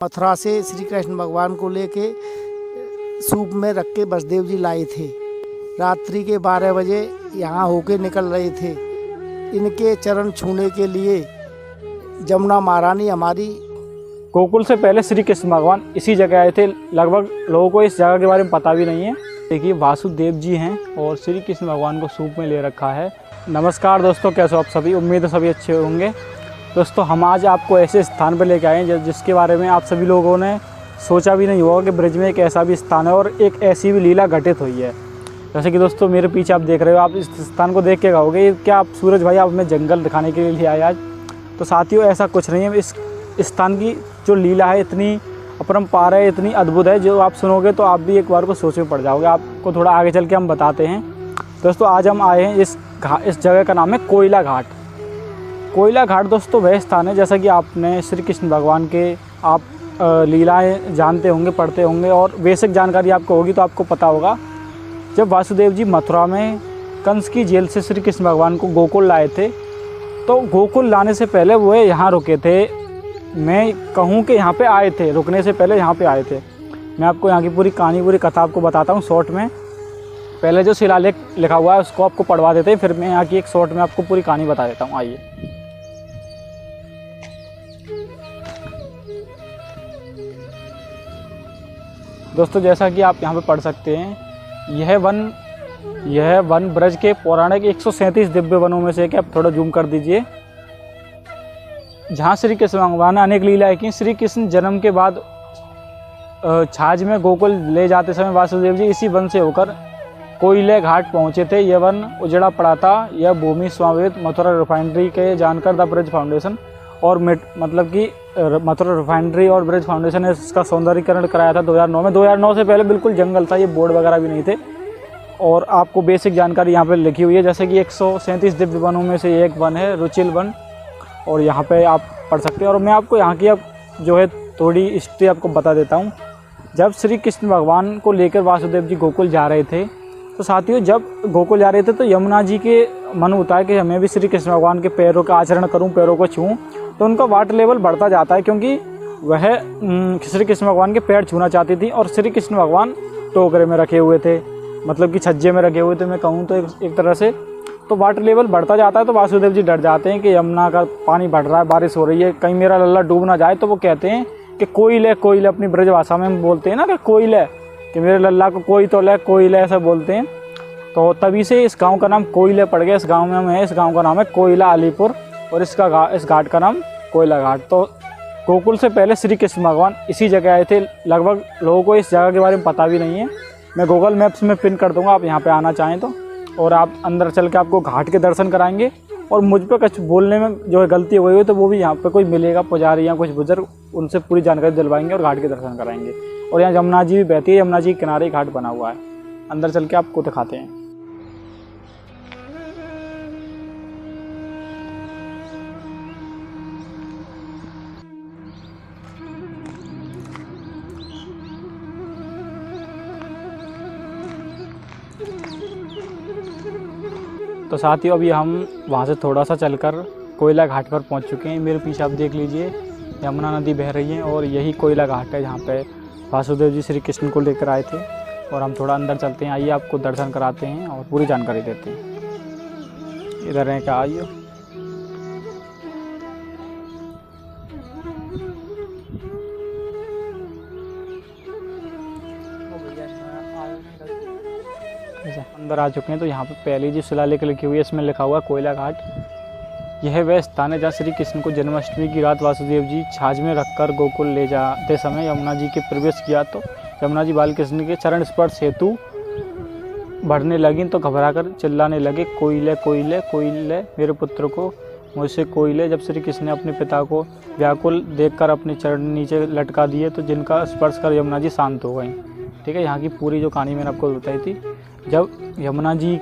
मथुरा से श्री कृष्ण भगवान को लेके सूप में रख के वसुदेव जी लाए थे। रात्रि के 12 बजे यहाँ होके निकल रहे थे। इनके चरण छूने के लिए जमुना महारानी हमारी। गोकुल से पहले श्री कृष्ण भगवान इसी जगह आए थे। लगभग लोगों को इस जगह के बारे में पता भी नहीं है। देखिए वासुदेव जी हैं और श्री कृष्ण भगवान को सूप में ले रखा है। नमस्कार दोस्तों, कैसे हो आप सभी? उम्मीद है सभी अच्छे होंगे। दोस्तों हम आज आपको ऐसे स्थान पर लेके आए हैं जिसके बारे में आप सभी लोगों ने सोचा भी नहीं होगा कि ब्रज में एक ऐसा भी स्थान है और एक ऐसी भी लीला घटित हुई है। जैसे कि दोस्तों मेरे पीछे आप देख रहे हो, आप इस स्थान को देख के कहोगे क्या आप सूरज भाई आप हमें जंगल दिखाने के लिए आए आज? तो साथियों ऐसा कुछ नहीं है। इस स्थान की जो लीला है इतनी अपरंपार है, इतनी अद्भुत है, जो आप सुनोगे तो आप भी एक बार को सोच में पड़ जाओगे। आपको थोड़ा आगे चल के हम बताते हैं। दोस्तों आज हम आए हैं इस जगह का नाम है कोयला घाट। कोयला घाट दोस्तों वह स्थान है, जैसा कि आपने श्री कृष्ण भगवान के आप लीलाएं जानते होंगे, पढ़ते होंगे और बेसिक जानकारी आपको होगी तो आपको पता होगा। जब वासुदेव जी मथुरा में कंस की जेल से श्री कृष्ण भगवान को गोकुल लाए थे, तो गोकुल लाने से पहले वो यहाँ रुके थे। मैं कहूँ कि यहाँ पे आए थे, रुकने से पहले यहाँ पे आए थे। मैं आपको यहाँ की पूरी कहानी, पूरी कथा आपको बताता हूँ शॉर्ट में। पहले जो शिलालेख लिखा हुआ है उसको आपको पढ़वा देते हैं, फिर मैं यहाँ की एक शॉर्ट में आपको पूरी कहानी बता देता हूँ। आइए। दोस्तों जैसा कि आप यहाँ पे पढ़ सकते हैं, यह वन ब्रज के पौराणिक 137 दिव्य वनों में से एक। आप थोड़ा जूम कर दीजिए। जहाँ श्री कृष्ण भगवान ने अनेक लीलाएं की। श्री कृष्ण जन्म के बाद छाछ में गोकुल ले जाते समय वासुदेव जी इसी वन से होकर कोयले घाट पहुँचे थे। यह वन उजड़ा पड़ा था। यह भूमि स्वामित्व मथुरा रिफाइनरी के जानकर द ब्रज फाउंडेशन और मतलब कि मथुरा रिफाइनरी और ब्रज फाउंडेशन ने इसका सौंदर्यीकरण कराया था 2009 में। 2009 से पहले बिल्कुल जंगल था, ये बोर्ड वगैरह भी नहीं थे। और आपको बेसिक जानकारी यहाँ पे लिखी हुई है, जैसे कि 137 दिव्य वनों में से एक वन है रुचिल वन, और यहाँ पे आप पढ़ सकते हैं। और मैं आपको यहाँ की अब जो है थोड़ी हिस्ट्री आपको बता देता हूँ। जब श्री कृष्ण भगवान को लेकर वासुदेव जी गोकुल जा रहे थे, तो साथियों जब गोकुल जा रहे थे तो यमुना जी के मन होता है कि हमें भी श्री कृष्ण भगवान के पैरों का आचरण करूँ, पैरों को छूँ। तो उनका वाटर लेवल बढ़ता जाता है, क्योंकि वह श्री कृष्ण भगवान के पैर छूना चाहती थी। और श्री कृष्ण भगवान टोकरे में रखे हुए थे, मतलब कि छज्जे में रखे हुए थे, मैं कहूँ तो एक तरह से। तो वाटर लेवल बढ़ता जाता है तो वासुदेव जी डर जाते हैं कि यमुना का पानी बढ़ रहा है, बारिश हो रही है, कहीं मेरा लल्ला डूब ना जाए। तो वो कहते हैं कि कोयले कोयले, अपनी ब्रज भाषा में हम बोलते हैं ना कि कोयले, कि मेरे लल्ला को कोई तो ले, कोयले ऐसा बोलते हैं। तो तभी से इस गांव का नाम कोयले पड़ गया। इस गांव में हम है, इस गांव का नाम है कोयला अलीपुर और इस घाट का नाम कोयला घाट। तो गोकुल से पहले श्री कृष्ण भगवान इसी जगह आए थे। लगभग लोगों को इस जगह के बारे में पता भी नहीं है। मैं गूगल मैप्स में पिन कर दूंगा, आप यहाँ पे आना चाहें तो। और आप अंदर चल के आपको घाट के दर्शन कराएंगे। और मुझ पर कुछ बोलने में जो है गलती हो गई हो तो वो भी यहाँ पे कोई मिलेगा पुजारी या कुछ बुजुर्ग, उनसे पूरी जानकारी दिलवाएंगे और घाट के दर्शन कराएंगे। और यहाँ यमुना जी भी बहती है, यमुना जी के किनारे ही घाट बना हुआ है। अंदर चल के आपको दिखाते हैं। तो साथियों अभी हम वहाँ से थोड़ा सा चलकर कोयला घाट पर पहुँच चुके हैं। मेरे पीछे आप देख लीजिए, यमुना नदी बह रही है और यही कोयला घाट है जहाँ पे वासुदेव जी श्री कृष्ण को लेकर आए थे। और हम थोड़ा अंदर चलते हैं। आइए आपको दर्शन कराते हैं और पूरी जानकारी देते हैं। इधर है क्या? आइए। अंदर आ चुके हैं। तो यहाँ पे पहली जो शिलालेख लिखी हुई है इसमें लिखा हुआ कोयला घाट। यह वह स्थान है जहाँ श्री कृष्ण को जन्माष्टमी की रात वासुदेव जी छाछ में रखकर गोकुल ले जाते समय यमुना जी के प्रवेश किया। तो यमुना जी बाल कृष्ण के चरण स्पर्श हेतु बढ़ने लगी तो घबराकर चिल्लाने लगे, कोयले कोयले कोयले, मेरे पुत्र को मुझसे कोयले। जब श्री कृष्ण ने अपने पिता को व्याकुल देखकर अपने चरण नीचे लटका दिए तो जिनका स्पर्श कर यमुना जी शांत हो गई। ठीक है, यहाँ की पूरी जो कहानी मैंने आपको बताई थी। जब यमुना जी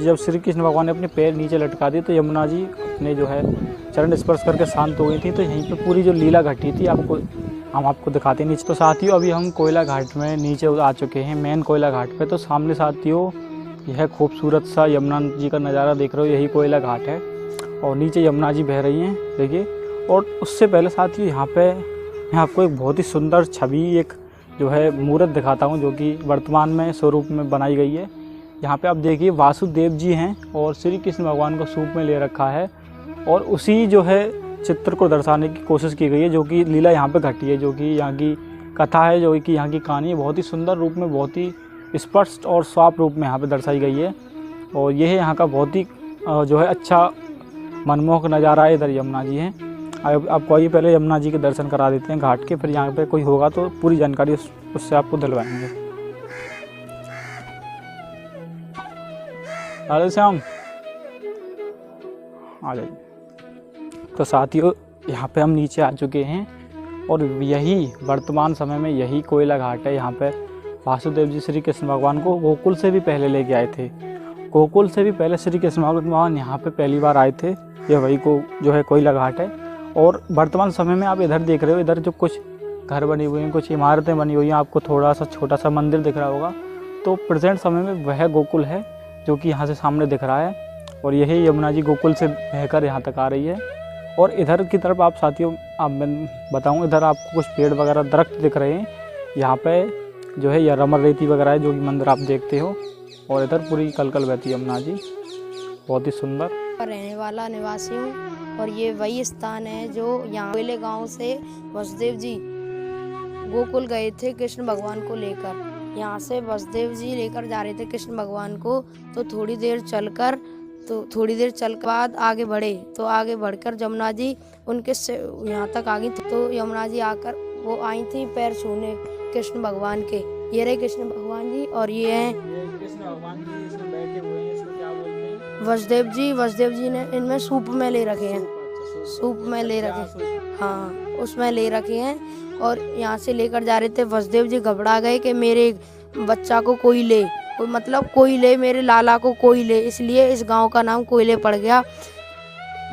जब श्री कृष्ण भगवान ने अपने पैर नीचे लटका दिए तो यमुना जी अपने जो है चरण स्पर्श करके शांत हो गई थी। तो यहीं पे पूरी जो लीला घटी थी हम आपको दिखाते हैं नीचे। तो साथियों अभी हम कोयला घाट में नीचे आ चुके हैं, मेन कोयला घाट पे। तो सामने साथियों यह खूबसूरत सा यमुना जी का नज़ारा देख रहे हो, यही कोयला घाट है। और नीचे यमुना जी बह रही हैं, देखिए। और उससे पहले साथियों यहाँ पे मैं आपको एक बहुत ही सुंदर छवि, एक जो है मूर्त दिखाता हूँ जो कि वर्तमान में स्वरूप में बनाई गई है। यहाँ पे आप देखिए वासुदेव जी हैं और श्री कृष्ण भगवान को सूप में ले रखा है और उसी जो है चित्र को दर्शाने की कोशिश की गई है, जो कि लीला यहाँ पे घटी है, जो कि यहाँ की कथा है, जो कि यहाँ की कहानी है, बहुत ही सुंदर रूप में, बहुत ही स्पष्ट और साफ रूप में यहाँ पे दर्शाई गई है। और यह यहाँ का बहुत ही जो है अच्छा मनमोहक नज़ारा है। इधर यमुना जी हैं। आपको आइए पहले यमुना जी के दर्शन करा देते हैं घाट के, फिर यहाँ पे कोई होगा तो पूरी जानकारी उससे आपको दिलवाएंगे। राधे श्याम, आ जाइए। तो साथियों, यहाँ पे हम नीचे आ चुके हैं और यही वर्तमान समय में यही कोयला घाट है। यहाँ पे वासुदेव जी श्री कृष्ण भगवान को गोकुल से भी पहले लेके आए थे। गोकुल से भी पहले श्री कृष्ण भगवान यहाँ पे पहली बार आए थे। ये वही को जो है कोयला घाट है। और वर्तमान समय में आप इधर देख रहे हो, इधर जो कुछ घर बनी हुई हैं, कुछ इमारतें बनी हुई हैं, आपको थोड़ा सा छोटा सा मंदिर दिख रहा होगा, तो प्रेजेंट समय में वह गोकुल है जो कि यहाँ से सामने दिख रहा है। और यही यमुना जी गोकुल से बहकर यहाँ तक आ रही है। और इधर की तरफ आप साथियों, आप मैं बताऊँ, इधर आपको कुछ पेड़ वगैरह दरख्त दिख रहे हैं। यहाँ पे जो है यह रमर रेती वगैरह है, जो कि मंदिर आप देखते हो। और इधर पूरी कलकल बहती है यमुना जी, बहुत ही सुंदर। रहने वाला निवासी हूँ और ये वही स्थान है जो यहाँ कोयले गांव से वसुदेव जी गोकुल गए थे कृष्ण भगवान को लेकर। यहाँ से वसुदेव जी लेकर जा रहे थे कृष्ण भगवान को। तो थोड़ी देर चलकर बाद आगे बढ़े, तो आगे बढ़कर यमुना जी उनके यहाँ तक आ गई। तो यमुना जी आकर वो आई थी पैर छूने कृष्ण भगवान के। ये रहे कृष्ण भगवान जी और ये हैं कृष्ण भगवान जी इसमें बैठे हुए हैं। इसको क्या बोलते हैं? वसुदेव जी ने इनमें सूप में ले रखे हैं। सूप में ले रखे, हाँ उसमें ले रखे हैं। और यहाँ से लेकर जा रहे थे। वसुदेव जी घबरा गए कि मेरे बच्चा को कोई ले, कोई ले, मेरे लाला को कोई ले, इसलिए इस गांव का नाम कोयले पड़ गया।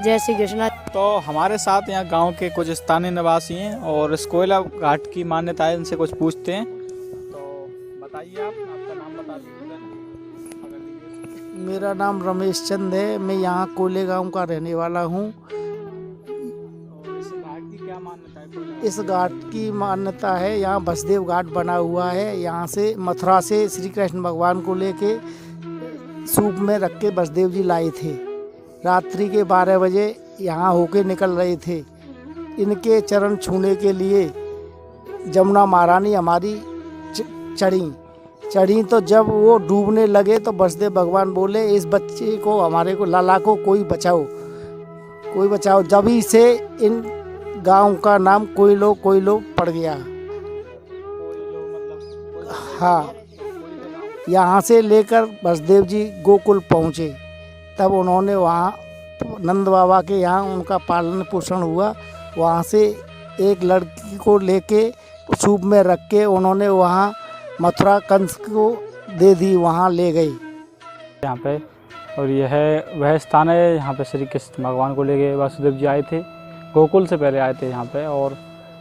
जय श्री कृष्ण। तो हमारे साथ यहाँ गांव के कुछ स्थानीय निवासी हैं और इस कोयला घाट की मान्यता है, इनसे कुछ पूछते हैं। तो बताइए, आप आपका नाम बता दीजिए। मेरा नाम रमेश चंद है। मैं यहाँ कोयले गांव का रहने वाला हूँ। इस घाट की क्या मान्यता है? इस घाट की मान्यता है, यहाँ वसुदेव घाट बना हुआ है। यहाँ से मथुरा से श्री कृष्ण भगवान को लेके सूप में रख के वसुदेव जी लाए थे। रात्रि के 12 बजे यहाँ होके निकल रहे थे। इनके चरण छूने के लिए जमुना महारानी हमारी चढ़ी। तो जब वो डूबने लगे तो वसुदेव भगवान बोले, इस बच्चे को, हमारे को, लाला को कोई बचाओ। जब से इन गांव का नाम कोयलो पड़ गया। हाँ, यहाँ से लेकर वसुदेव जी गोकुल पहुँचे। तब उन्होंने वहाँ नंद बाबा के यहाँ उनका पालन पोषण हुआ। वहाँ से एक लड़की को लेके सूप में रख के उन्होंने वहाँ मथुरा कंस को दे दी, वहाँ ले गए यहाँ पे। और यह वह स्थान है, यहाँ पे श्री कृष्ण भगवान को लेके वासुदेव जी आए थे। गोकुल से पहले आए थे यहाँ पे। और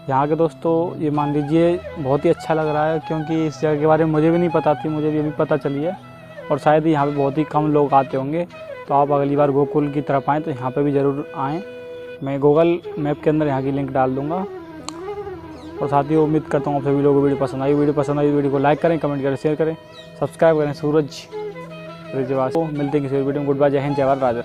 यहाँ के दोस्तों, ये मान लीजिए बहुत ही अच्छा लग रहा है, क्योंकि इस जगह के बारे में मुझे भी नहीं पता थी, मुझे भी अभी पता चली है। और शायद यहाँ पे बहुत ही कम लोग आते होंगे। तो आप अगली बार गोकुल की तरफ आएँ तो यहाँ पे भी ज़रूर आएँ। मैं गूगल मैप के अंदर यहाँ की लिंक डाल दूँगा। और साथियों, उम्मीद करता हूँ आप सभी लोगों को वीडियो पसंद आई। वीडियो को लाइक करें, कमेंट करें, शेयर करें, सब्सक्राइब करें। सूरज रिजवास को मिलते हैं किसी वीडियो में। गुड बाय, जय हिंद, जय भारत, राधे।